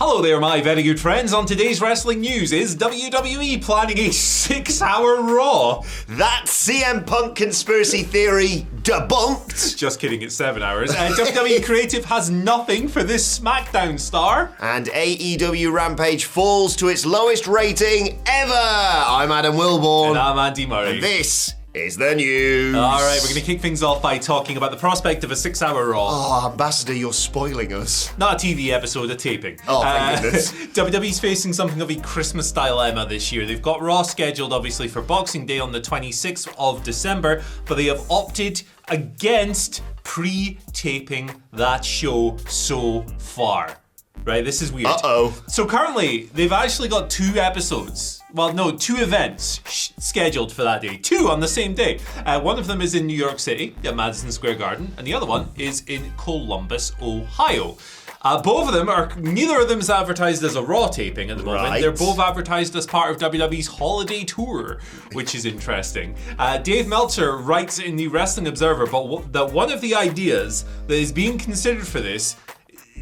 Hello there, my very good friends. On today's wrestling news, is WWE planning a 6-hour Raw? That CM Punk conspiracy theory debunked. Just kidding, it's 7 hours. WWE Creative has nothing for this SmackDown star. And AEW Rampage falls to its lowest rating ever. I'm Adam Wilborn. And I'm Andy Murray. And this is the news. All right, we're going to kick things off by talking about the prospect of a 6-hour Raw. Oh, Ambassador, you're spoiling us. Not a TV episode, a taping. Oh, thank goodness. WWE's facing something of a Christmas dilemma this year. They've got Raw scheduled, obviously, for Boxing Day on the 26th of December, but they have opted against pre-taping that show so far. Right, this is weird. Uh-oh. So currently, they've actually got 2 episodes. Well, no, 2 events scheduled for that day. 2 on the same day. One of them is in New York City at Madison Square Garden, and the other one is in Columbus, Ohio. Both of them neither of them is advertised as a Raw taping at the moment. Right. They're both advertised as part of WWE's holiday tour, which is interesting. Dave Meltzer writes in the Wrestling Observer that one of the ideas that is being considered for this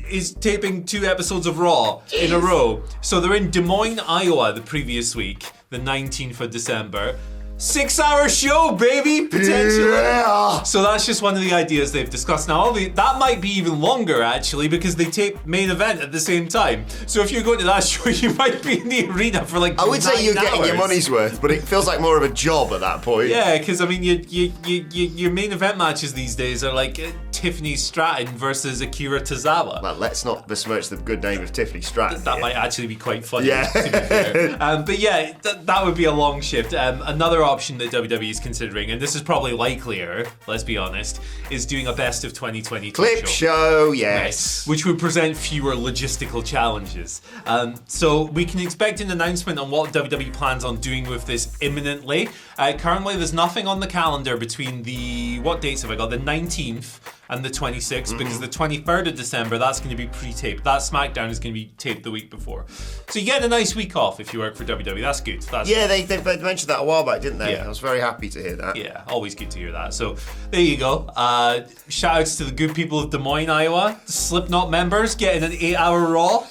is taping 2 episodes of Raw in a row. So they're in Des Moines, Iowa the previous week, the 19th of December. 6-hour show, baby, potentially. Yeah. So that's just one of the ideas they've discussed. Now, that might be even longer, actually, because they tape main event at the same time. So if you're going to that show, you might be in the arena for like 9 hours. I would say you're getting your money's worth, but it feels like more of a job at that point. Yeah, because I mean, your main event matches these days are like Tiffany Stratton versus Akira Tozawa. Well, let's not besmirch the good name of Tiffany Stratton. That might actually be quite funny, Yeah. to be fair. But yeah, that would be a long shift. Another option that WWE is considering, and this is probably likelier, let's be honest, is doing a best of 2022 Clip show, yes. which would present fewer logistical challenges. So we can expect an announcement on what WWE plans on doing with this imminently. Currently, there's nothing on the calendar between what dates have I got? The 19th and the 26th, because the 23rd of December, that's going to be pre-taped. That SmackDown is going to be taped the week before. So you get a nice week off if you work for WWE. That's good. They mentioned that a while back, didn't they? Yeah. I was very happy to hear that. Yeah, always good to hear that. So there you go. Shout outs to the good people of Des Moines, Iowa. Slipknot members getting an 8-hour Raw.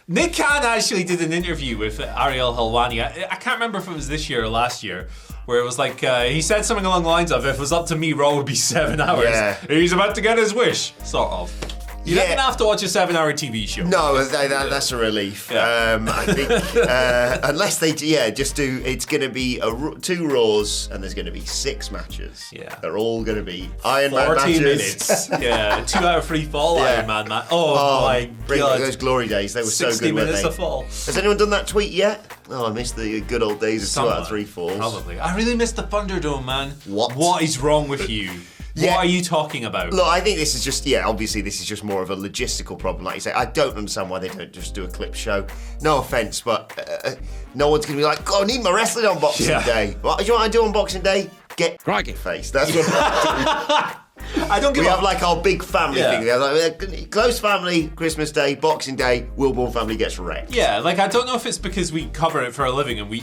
Nick Khan actually did an interview with Ariel Helwani. I can't remember if it was this year or last year, where it was like, he said something along the lines of, if it was up to me, Raw would be 7 hours. Yeah. He's about to get his wish, sort of. You're not going to have to watch a 7-hour TV show. No, that's a relief. Yeah. I think, unless they, just do, it's going to be 2 Raws, and there's going to be 6 matches. Yeah. They're all going to be Iron Man 40 matches. minutes. Yeah, 2-hour free fall Iron Man match. Oh my bring God. those glory days. They were so good, 60 weren't minutes they? of fall. Has anyone done that tweet yet? Oh, I missed the good old days of Someone. 2 out of 3 falls. Probably. I really missed the Thunderdome, man. What? What is wrong with you? Yeah. What are you talking about? Look, I think this is just, obviously this is just more of a logistical problem. Like you say, I don't understand why they don't just do a clip show. No offence, but no one's going to be like, I need my wrestling on Boxing Day. What do you want to do on Boxing Day? Get crikey face. That's what I do. I don't give We a... have like our big family thing. We have like close family, Christmas Day, Boxing Day, Wilborn family gets wrecked. Yeah, like I don't know if it's because we cover it for a living and we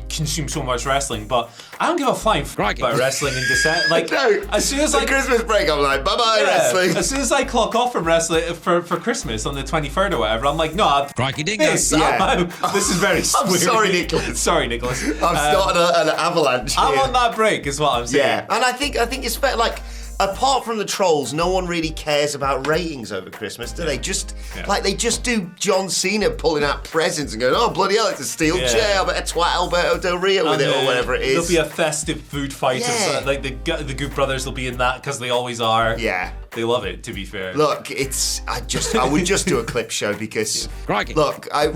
consume so much wrestling, but I don't give a flying about wrestling in December. Like No, as soon as the Christmas break, I'm like, bye-bye wrestling. As soon as I clock off from wrestling for Christmas on the 23rd or whatever, I'm like, no, crikey dingo. this is very I'm weird. sorry, Nicholas. Sorry, Nicholas. I'm starting an avalanche here. I want that break, is what I'm saying. Yeah, and I think it's fair. Like, apart from the trolls, no one really cares about ratings over Christmas, do they? They just do John Cena pulling out presents and going, oh bloody hell, it's a steel chair. I bet a twat Alberto Del Rio with it or whatever it is. There'll be a festive food fight. Yeah. Like the Good Brothers will be in that because they always are. Yeah. They love it, to be fair. Look, I would just do a clip show because Crikey. look, I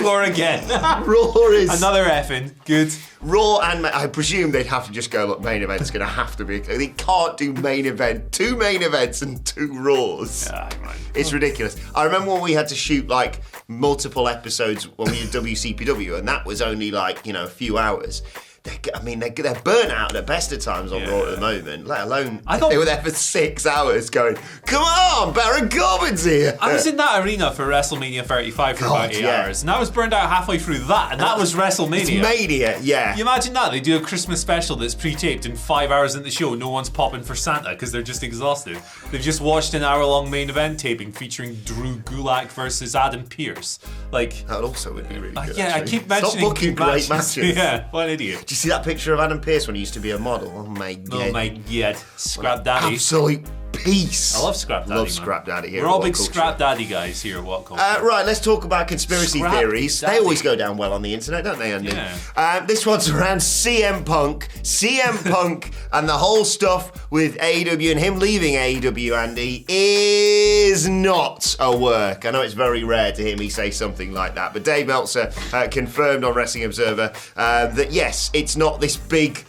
swore again. Raw is Another effing good. Raw, and I presume they'd have to just go, look, main event's going to have to be. They can't do main event, 2 main events and 2 Raws. Yeah, man. It's ridiculous. I remember when we had to shoot like multiple episodes when we did WCPW, and that was only like, a few hours. they're burnt out at the best of times on Raw at the moment, let alone they were there for 6 hours going, come on, Baron Corbin's here. I was in that arena for WrestleMania 35 for about 8 hours, and I was burned out halfway through that, and that was WrestleMania. It's Mania, yeah. You imagine that? They do a Christmas special that's pre-taped, and 5 hours into the show, no one's popping for Santa because they're just exhausted. They've just watched an hour-long main event taping featuring Drew Gulak versus Adam Pearce. Like, that also would be really good. Yeah, actually. I keep mentioning Stop booking great matches. Yeah, what an idiot. Did you see that picture of Adam Pearce when he used to be a model? Oh my god. Oh my god. Scrap Daddy. Absolute peace. I love Scrap Daddy. Love Scrap Daddy here. We're all big Scrap Daddy guys here at WhatCulture. Right, let's talk about conspiracy theories. Daddy. They always go down well on the internet, don't they, Andy? Yeah. This one's around CM Punk. CM Punk and the whole stuff with AEW and him leaving AEW, Andy, is not a work. I know it's very rare to hear me say something like that, but Dave Meltzer confirmed on Wrestling Observer that yes, it's not this big,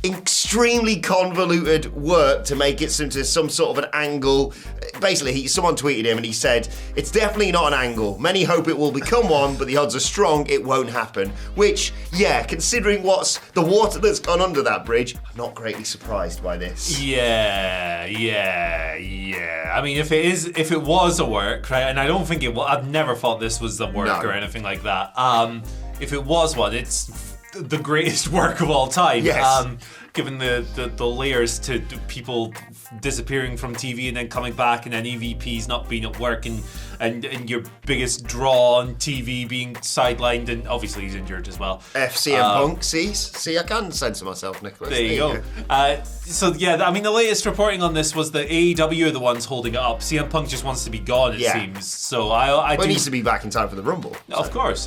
extremely convoluted work to make it into some sort of an angle. Basically, someone tweeted him and he said, it's definitely not an angle. Many hope it will become one, but the odds are strong it won't happen. Which, yeah, considering what's the water that's gone under that bridge, I'm not greatly surprised by this. Yeah. I mean, if it was a work, right, and I don't think it was, I've never thought this was a work or anything like that. If it was one, it's the greatest work of all time. Yes. Given the layers to people disappearing from TV and then coming back, and then EVPs not being at work, and your biggest draw on TV being sidelined, and obviously he's injured as well. FCM Punk, see, I can censor myself, Nicholas. There you go. So yeah, I mean, the latest reporting on this was that AEW are the ones holding it up. CM Punk just wants to be gone, it seems. So But he needs to be back in time for the Rumble. Of course,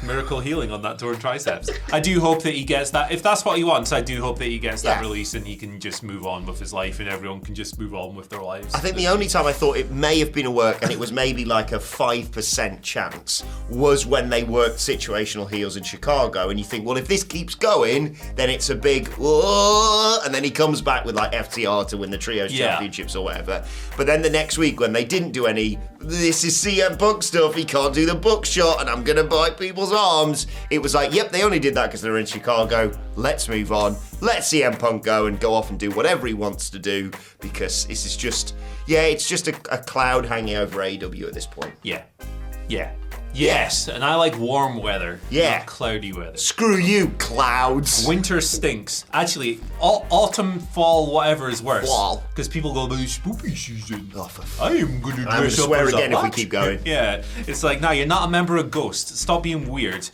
miracle healing on that torn triceps. I do hope that he gets that. If that's what he wants, I do hope that he gets that release and he can just move on with his life, and everyone can just move on with their lives. I think the only time I thought it may have been a work, and it was maybe like a 5% chance, was when they worked situational heels in Chicago, and you think, well, if this keeps going, then it's a big whoa, and then he comes back with like FTR to win the Trios Championships or whatever. But then the next week when they didn't do any, this is CM Punk stuff, he can't do the book shot and I'm gonna bite people's arms, it was like, yep, they only did that because they're in Chicago, let's move on, let CM Punk go and go off and do whatever he wants to do, because this is just, it's just a cloud hanging over AEW at this point. Yes, and I like warm weather, not cloudy weather. Screw you, clouds. Winter stinks. Actually, autumn, fall, whatever is worse. Fall. Because people go, but it's spooky season. Oh, I am going to dress I'm gonna swear up as again a if we keep going. Yeah, it's like, no, you're not a member of Ghost. Stop being weird.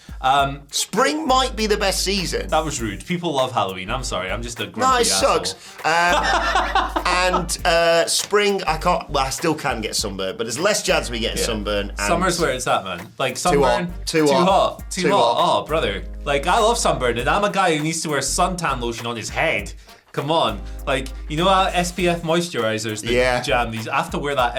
Spring might be the best season. That was rude. People love Halloween. I'm sorry. I'm just a grumpy asshole. Sucks. And spring, I still can get sunburned, but there's less chance of me getting sunburned. And summer's where it's at, man. Like sunburn, too hot. Oh, brother. Like, I love sunburn, and I'm a guy who needs to wear suntan lotion on his head. Come on, like, you know how SPF moisturizers that jam these? I have to wear that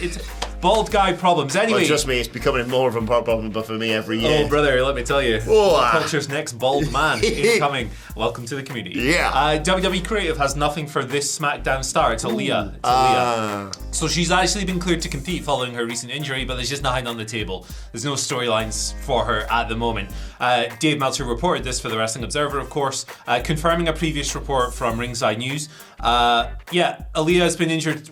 it's bald guy problems. Anyway, well, trust me, it's becoming more of a problem for me every year. Oh, brother, let me tell you, WhatCulture's next bald man incoming. Welcome to the community. WWE Creative has nothing for this SmackDown star. It's Aaliyah. So she's actually been cleared to compete following her recent injury, but there's just nothing on the table. There's no storylines for her at the moment. Dave Meltzer reported this for the Wrestling Observer, of course, confirming a previous report from Ringside News. Aaliyah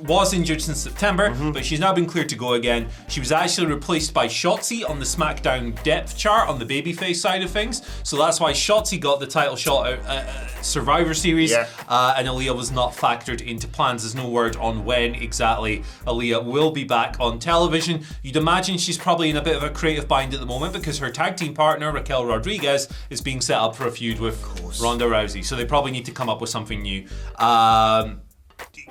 was injured since September, but she's now been cleared to go again. She was actually replaced by Shotzi on the SmackDown depth chart on the babyface side of things. So that's why Shotzi got the title shot out Survivor Series, and Aaliyah was not factored into plans. There's no word on when exactly Aaliyah will be back on television. You'd imagine she's probably in a bit of a creative bind at the moment because her tag team partner, Raquel Rodriguez, is being set up for a feud with Ronda Rousey. So they probably need to come up with something new.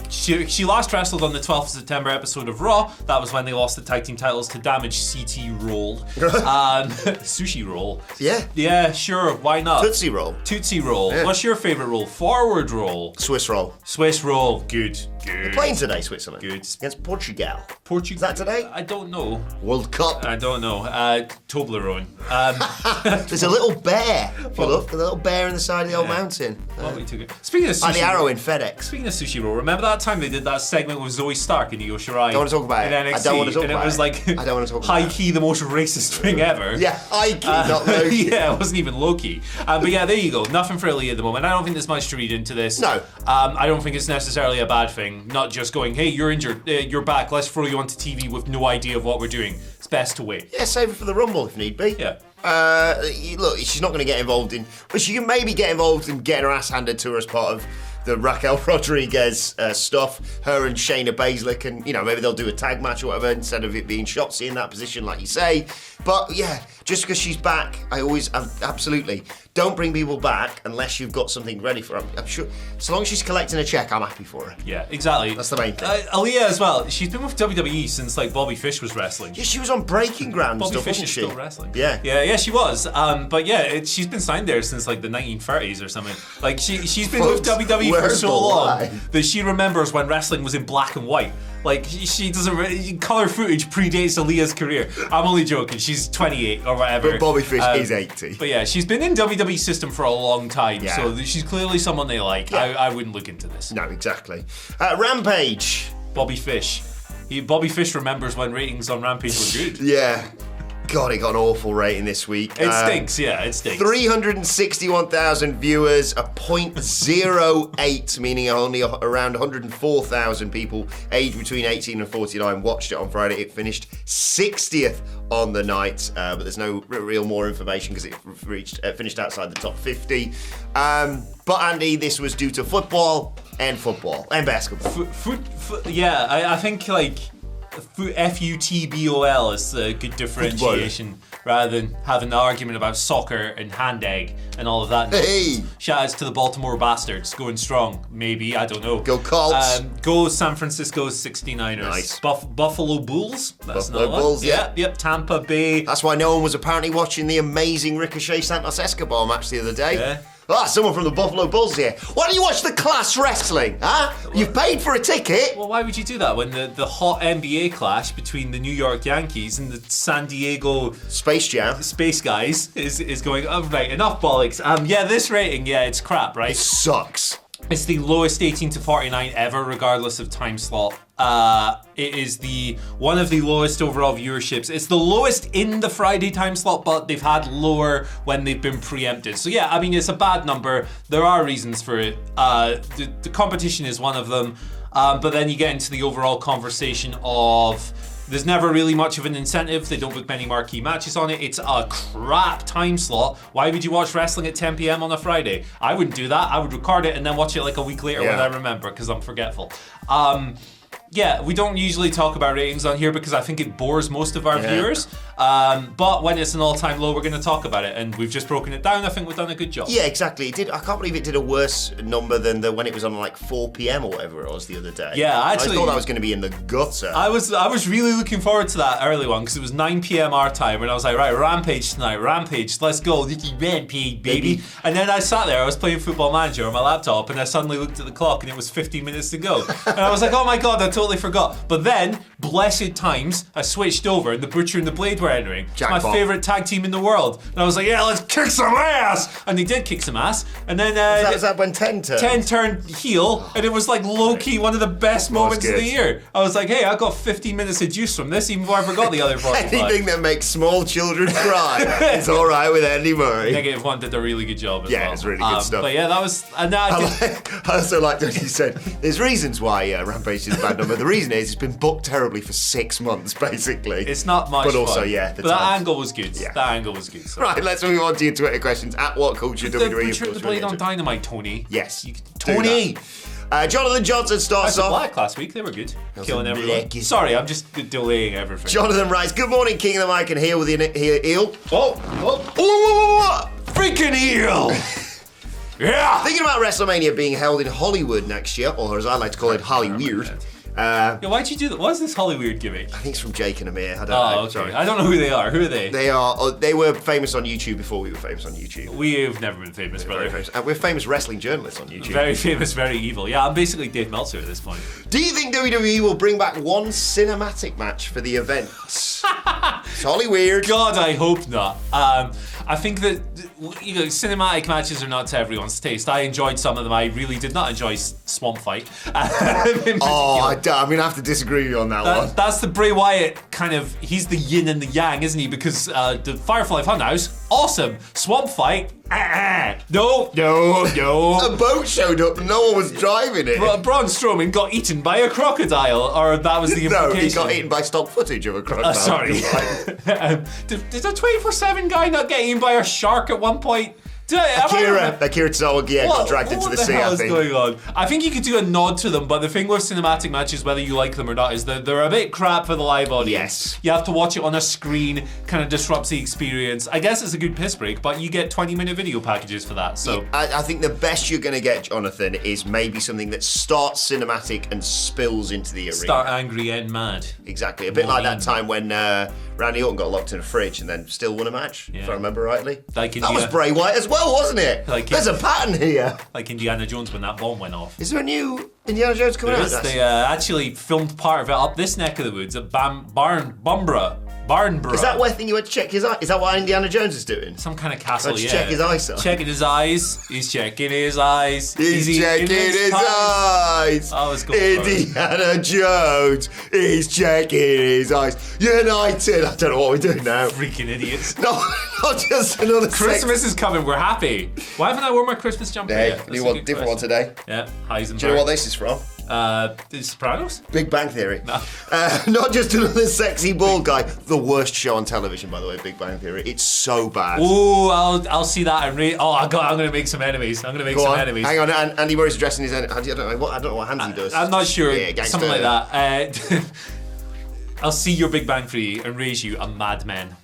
She last wrestled on the 12th of September episode of Raw. That was when they lost the tag team titles to Damage CT Roll. Sushi Roll. Yeah, sure, why not? Tootsie Roll. Tootsie Roll. Yeah. What's your favourite roll? Forward roll. Swiss roll. Swiss roll, good. Good. They're playing today, Switzerland. Good. Against Portugal. Portugal. Is that today? I don't know. World Cup. I don't know. Toblerone. There's a little bear. If you look, a little bear in the side of the old mountain. What we took it. Speaking of sushi, Like the arrow in FedEx. Speaking of sushi roll, remember that time they did that segment with Zoe Stark and Io Shirai? Don't want to talk about it. in NXT, I don't want to talk and about it was it. like I don't want to talk about high it. key, the most racist thing ever. Yeah, high key, not low key. Yeah, it wasn't even low key. But yeah, there you go. Nothing for Aaliyah at the moment. I don't think there's much to read into this. No. I don't think it's necessarily a bad thing. Not just going, hey, you're injured, you're back, let's throw you onto TV with no idea of what we're doing. It's best to wait. Yeah, save it for the Rumble if need be. Yeah. Look, she's not going to get involved in, but she can maybe get involved in getting her ass handed to her as part of the Raquel Rodriguez stuff. Her and Shayna Baszler can, maybe they'll do a tag match or whatever instead of it being Shotzi in that position, like you say. But yeah, just because she's back, absolutely don't bring people back unless you've got something ready for her. I'm sure, so long as she's collecting a check, I'm happy for her. Yeah, exactly. That's the main thing. Aaliyah as well. She's been with WWE since like Bobby Fish was wrestling. Yeah, she was on Breaking Ground and Bobby stuff, Fish wasn't is she? still wrestling. Yeah, she was. But yeah, she's been signed there since like the 1930s or something. Like she's been Folks, with WWE for where's so the long lie? that she remembers when wrestling was in black and white. Like she doesn't color footage predates Aaliyah's career. I'm only joking. She's 28 or whatever. But Bobby Fish is 80. But yeah, she's been in WWE system for a long time, Yeah. so she's clearly someone they like. Yeah. I wouldn't look into this. No, exactly. Rampage. Bobby Fish. Bobby Fish remembers when ratings on Rampage were good. Yeah. God, it got an awful rating this week. It stinks, yeah, it stinks. 361,000 viewers, a 0.08, meaning only around 104,000 people aged between 18 and 49 watched it on Friday. It finished 60th on the night, but there's no real more information because it finished outside the top 50. But Andy, this was due to football and basketball. Yeah, I think like FUTBOL is a good differentiation rather than having an argument about soccer and hand egg and all of that. Hey! Shout outs to the Baltimore Bastards, going strong, maybe, I don't know. Go Colts. Go San Francisco 69ers. Nice. Buffalo Bulls. That's Buffalo another Bulls, one. yeah. Yep, Tampa Bay. That's why no one was apparently watching the amazing Ricochet Santos Escobar match the other day. Yeah. Someone from the Buffalo Bulls here. Why don't you watch the class wrestling, huh? You've paid for a ticket. Well, why would you do that when the hot NBA clash between the New York Yankees and the San Diego Space Jam. Space Guys is going, oh, right, enough bollocks. Yeah, this rating, yeah, it's crap, right? It sucks. It's the lowest 18 to 49 ever, regardless of time slot. It is one of the lowest overall viewerships. It's the lowest in the Friday time slot, but they've had lower when they've been preempted. So yeah, I mean, it's a bad number. There are reasons for it. The competition is one of them. But then you get into the overall conversation of there's never really much of an incentive. They don't book many marquee matches on it. It's a crap time slot. Why would you watch wrestling at 10 p.m. on a Friday? I wouldn't do that. I would record it and then watch it like a week later when I remember, because I'm forgetful. Yeah, we don't usually talk about ratings on here because I think it bores most of our viewers. But when it's an all-time low, we're going to talk about it, and we've just broken it down. I think we've done a good job. Yeah, exactly. It did. I can't believe it did a worse number than when it was on like 4 p.m. or whatever it was the other day. Yeah, actually, I thought that was going to be in the gutter. I was really looking forward to that early one because it was 9 p.m. our time, and I was like, right, Rampage tonight, Rampage, let's go, Rampage, baby. And then I sat there, I was playing Football Manager on my laptop, and I suddenly looked at the clock, and it was 15 minutes to go. And I was like, oh my god, I totally forgot. But then, blessed times, I switched over, and the Butcher and the Blade were entering. It's my favorite tag team in the world. And I was like, yeah, let's kick some ass! And they did kick some ass. And then was that when 10 turned? 10 turned heel, and it was like low-key one of the best moments of the year. I was like, hey, I got 15 minutes of juice from this, even before I forgot the other 45. Anything that makes small children cry, it's all right with Andy Murray. Negative One did a really good job as well. Yeah, it's really good stuff. But yeah, that was... I also liked what you said. There's reasons why Rampage is a bad number. The reason is it's been booked terribly for 6 months, basically. It's not much But also, fun. yeah, But that angle was good. Yeah. That angle was good. So. Right, let's move on to your Twitter questions. At WhatCulture, The WWE. Butcher and the Blade on Dynamite, Tony. Yes. Tony! Jonathan Johnson starts House of off. Black last week, they were good. Killing everyone. Black. Sorry, I'm just delaying everything. Jonathan writes, good morning, King of the Mic, and here with the eel. Freaking eel! Yeah! Thinking about WrestleMania being held in Hollywood next year, or as I like to call it, Hollyweird. Yeah, why'd you do that? What's this Hollywood gimmick? I think it's from Jake and Amir. I don't know. Okay. Sorry. I don't know who they are. Who are they? They were famous on YouTube before we were famous on YouTube. We've never been famous, brother. Famous. We're famous wrestling journalists on YouTube. Very famous, very evil. Yeah, I'm basically Dave Meltzer at this point. Do you think WWE will bring back one cinematic match for the event? It's Hollywood. God, I hope not. I think that cinematic matches are not to everyone's taste. I enjoyed some of them. I really did not enjoy Swamp Fight. I'm gonna have to disagree with you on that one. That's the Bray Wyatt kind of. He's the yin and the yang, isn't he? Because the Firefly Funhouse, awesome. Swamp Fight, no. A boat showed up and no one was driving it. Braun Strowman got eaten by a crocodile, or that was the implication. No, he got eaten by stock footage of a crocodile. Sorry. Did a 24/7 guy not get eaten by a shark at one point? Akira Tozawa got dragged into the sea, I think. What the hell is going on? I think you could do a nod to them, but the thing with cinematic matches, whether you like them or not, is that they're a bit crap for the live audience. Yes. You have to watch it on a screen, kind of disrupts the experience. I guess it's a good piss break, but you get 20-minute video packages for that. So I think the best you're going to get, Jonathan, is maybe something that starts cinematic and spills into the arena. Start angry, end mad. Exactly. A bit like that time when Randy Orton got locked in a fridge and then still won a match, if I remember rightly. That was Bray Wyatt as well, wasn't it? There's a pattern here. Like Indiana Jones when that bomb went off. Is there a new Indiana Jones coming out? They actually filmed part of it up this neck of the woods at Barnborough. Is that where you went to check his eye? Is that what Indiana Jones is doing? Some kind of castle, yeah. Check his eyesight. Checking his eyes. He's checking his eyes. He's checking his eyes. Oh, it's good. Indiana Jones. He's checking his eyes. United. I don't know what we're doing now. Freaking idiots. No, not just another Christmas is coming. We're happy. Why haven't I worn my Christmas jumper yet? Different one today. Yeah, Heisenberg. Do you know what this is from? The Sopranos? Big Bang Theory. No. Not just another sexy bald guy. The worst show on television, by the way, Big Bang Theory. It's so bad. Ooh, I'll see that and I'm going to make some enemies. I'm going to make some enemies. Hang on, Andy Murray's addressing his enemy. I don't know what hands he does. I'm not sure. Yeah, something like that. I'll see your Big Bang Theory and raise you a madman.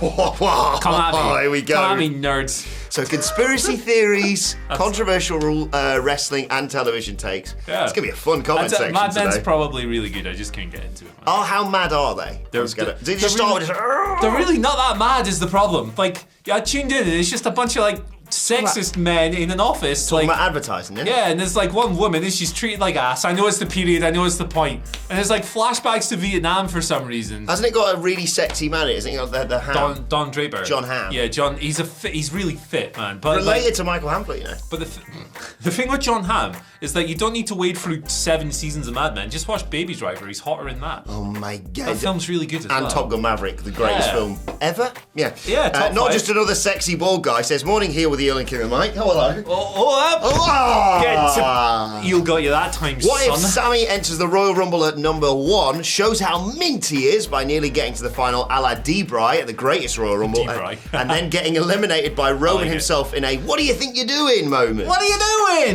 Come at me. Here we go. Come at me, nerds. So conspiracy theories, controversial wrestling and television takes. Yeah. It's going to be a fun comment section Mad Men's today. Probably really good. I just can't get into it. Man. Oh, how mad are they? They're really not that mad is the problem. Like, I tuned in and it's just a bunch of sexist men in an office. Talking about advertising, isn't it? Yeah, and there's one woman and she's treated like ass. I know it's the period, I know it's the point. And there's flashbacks to Vietnam for some reason. Hasn't it got a really sexy man in it? Isn't it got the Ham? Don Draper. John Hamm. Yeah, John, he's really fit, man. But related to Michael Hamflett, you know. But the thing with John Hamm is that you don't need to wade through 7 seasons of Mad Men. Just watch Baby Driver, he's hotter in that. Oh my God. That film's really good as well. And Top Gun Maverick, the greatest film ever. Yeah. Yeah, not just another sexy bald guy. Says, morning here with the Ellen King and Mike. Oh, hello. You got you that time, What son. if Sammy enters the Royal Rumble at number 1, shows how mint he is by nearly getting to the final a la D-Bry at the greatest Royal Rumble, and then getting eliminated by Roman himself in a "what do you think you're doing" moment? What are you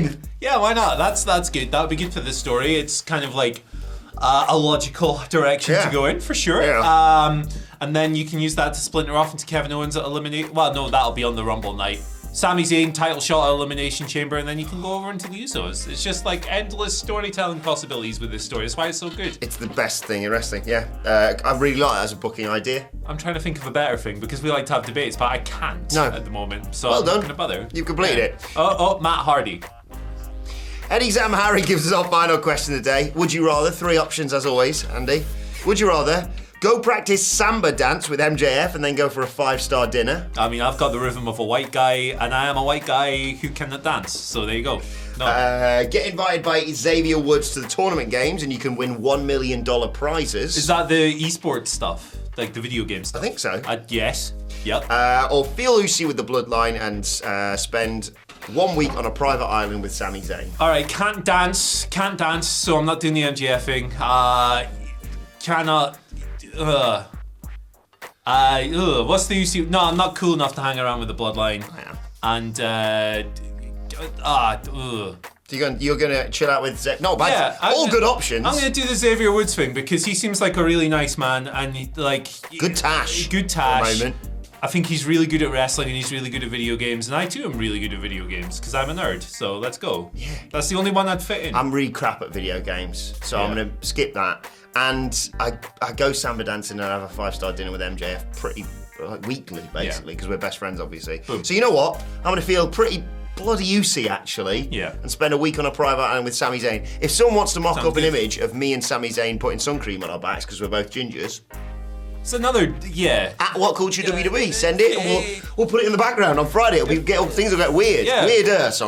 doing? Yeah, why not? That's good. That would be good for this story. It's kind of like a logical direction to go in, for sure. Yeah. And then you can use that to splinter off into Kevin Owens at Eliminate. Well, no, that'll be on the Rumble night. Sami Zayn title shot at Elimination Chamber, and then you can go over into the Usos. It's just endless storytelling possibilities with this story. That's why it's so good. It's the best thing in wrestling, yeah. I really like it as a booking idea. I'm trying to think of a better thing because we like to have debates, but I can't at the moment. So I'm not going to bother. You've completed it. Oh, Matt Hardy. Eddie Zamhari gives us our final question of the day. Would you rather? 3 options as always, Andy. Would you rather go practice samba dance with MJF and then go for a 5-star dinner? I mean, I've got the rhythm of a white guy, and I am a white guy who cannot dance. So there you go. No. Get invited by Xavier Woods to the tournament games, and you can win $1 million prizes. Is that the esports stuff? Like the video game stuff? I think so. Yes. Yep. Or feel Lucy with the Bloodline and spend 1 week on a private island with Sami Zayn. All right, can't dance, so I'm not doing the MJF thing. Cannot. What's the use? No, I'm not cool enough to hang around with the Bloodline. I am. And You're gonna chill out with Xavier? No, but all good options. I'm gonna do the Xavier Woods thing because he seems like a really nice man and good tash. Good tash. For a moment. I think he's really good at wrestling and he's really good at video games, and I too am really good at video games because I'm a nerd. So let's go. Yeah. That's the only one I'd fit in. I'm really crap at video games, so I'm going to skip that. And I go samba dancing and I have a 5-star dinner with MJF pretty weekly, basically, because we're best friends, obviously. Boom. So you know what? I'm going to feel pretty bloody UC, actually, and spend a week on a private island with Sami Zayn. If someone wants to mock up an image of me and Sami Zayn putting sun cream on our backs because we're both gingers, it's another, at WhatCulture WWE, send it and we'll put it in the background on Friday. Things will get weird. Yeah. Weirder. Just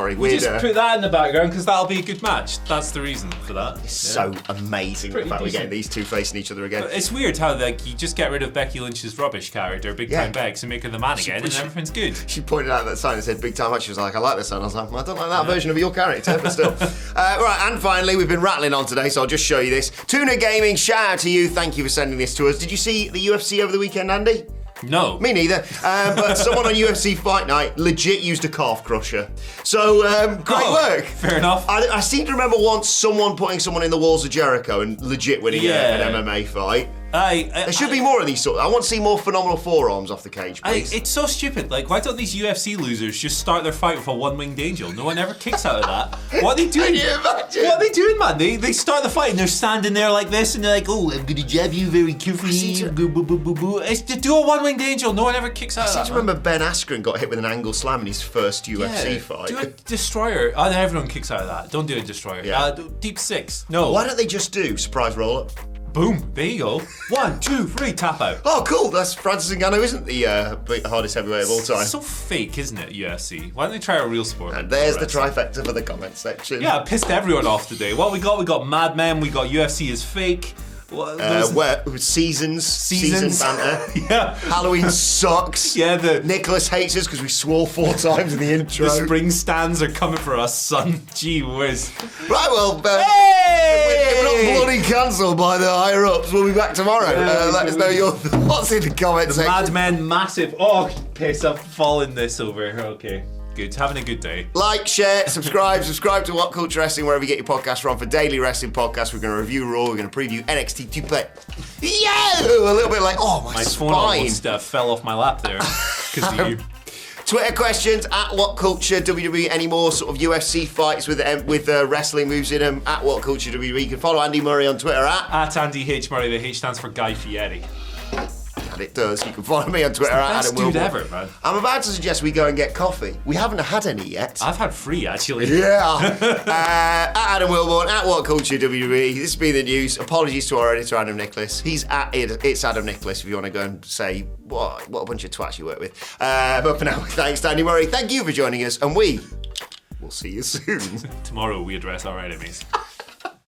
put that in the background because that'll be a good match. That's the reason for that. It's so amazing the fact we're getting these two facing each other again. It's weird how you just get rid of Becky Lynch's rubbish character, Big Time Bex, and make her the man again, and everything's good. She pointed out that sign and said Big Time Bex. She was like, I like this sign. I was like, well, I don't like that version of your character, but still. Right, and finally, we've been rattling on today, so I'll just show you this. Tuna Gaming, shout out to you. Thank you for sending this to us. Did you see the UFC over the weekend, Andy? No. Me neither. But someone on UFC Fight Night legit used a calf crusher. So, great work. Fair enough. I seem to remember once someone putting someone in the walls of Jericho and legit winning an MMA fight. There should be more of these I want to see more phenomenal forearms off the cage, please. It's so stupid. Like, why don't these UFC losers just start their fight with a one-winged angel? No one ever kicks out of that. What are they doing? Can you imagine? What are they doing, man? They start the fight and they're standing there like this and they're like, oh, I'm gonna jab you very carefully. It's to do a one-winged angel. No one ever kicks out of that. I seem to remember Ben Askren got hit with an angle slam in his first UFC fight. Do a destroyer. Oh, everyone kicks out of that. Don't do a destroyer. Deep six. No. Why don't they just do surprise roll-up? Boom, there you go. 1, 2, 3, tap out. Oh, cool. That's Francis Ngannou, isn't the hardest heavyweight of all time. It's so fake, isn't it, UFC? Why don't they try a real sport? And there's the trifecta for the comment section. Yeah, I pissed everyone off today. What we got? We got Mad Men, we got UFC is fake. Season banter. Halloween sucks. Nicholas hates us because we swore 4 times in the intro. The spring stands are coming for us, son. Gee whiz. Right, well, if we're not bloody cancelled by the higher ups, we'll be back tomorrow. Let us know your thoughts in the comment section. Mad Men, massive. Oh, piss, I've fallen this over. Okay. Good. Having a good day. Like, share, subscribe to WhatCulture Wrestling wherever you get your podcasts from for daily wrestling podcasts. We're going to review Raw. We're going to preview NXT 2. A little bit like, my spine. Phone almost fell off my lap there because of you. Twitter questions at WhatCulture WWE. Any more sort of UFC fights with wrestling moves in them at WhatCulture WWE. You can follow Andy Murray on Twitter at Andy H Murray. The H stands for Guy Fieri. And it does. You can follow me on Twitter at Adam Wilmore. Dude ever, man. I'm about to suggest we go and get coffee. We haven't had any yet. I've had 3 actually. Yeah. At Adam Wilmore, at WhatCulture WWE. This has been the news. Apologies to our editor Adam Nicholas. He's at It's Adam Nicholas if you want to go and say what a bunch of twats you work with. But for now, thanks to Andy Murray. Thank you for joining us, and we will see you soon. Tomorrow we address our enemies.